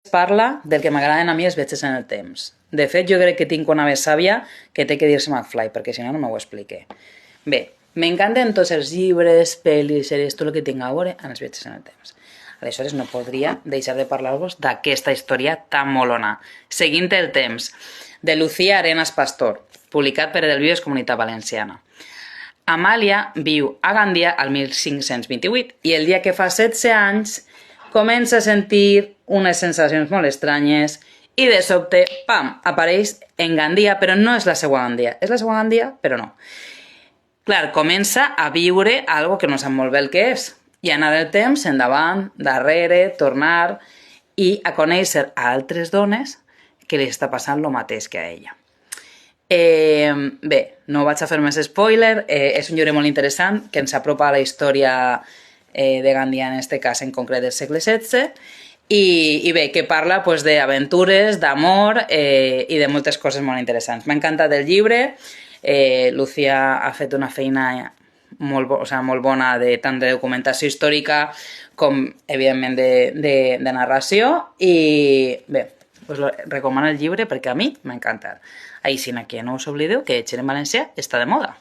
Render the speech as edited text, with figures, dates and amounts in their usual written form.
parla del que m'agraden a mi els viatges en el temps. De fet, jo crec que tinc una veu sàvia que té que dir-se McFly, perquè si no, no m'ho explique. Bé, m'encanten tots els llibres, pel·lis, sèries, tot el que tinc a veure en els viatges en el temps. Aleshores, no podria deixar de parlar-vos d'aquesta història tan molona. Seguint el temps, de Lucía Arenas Pastor, publicat per Edelvives Comunitat Valenciana. Amàlia viu a Gandia al 1528 i el dia que fa 16 anys comença a sentir unes sensacions molt estranyes i de sobte, pam, apareix en Gandia, però no és la seva Gandia. És la seva Gandia, però no. Clar, comença a viure algo que no sap molt bé el que és. I anar el temps endavant, darrere, tornar i a conèixer a altres dones que li està passant el mateix que a ella. Bé, no vaig a fer més spoiler, és un llibre molt interessant que ens apropa a la història de Gandia, en este cas en concret del segle XVI, i bé, que parla d'aventures, d'amor i de moltes coses molt interessants. M'ha encantat el llibre, Lucía ha fet una feina molt bona tant de documentació històrica com, evidentment, de narració, i bé, us recomano el llibre perquè a mi m'ha encantat. Així que no us oblideu que Xer en Valencià està de moda.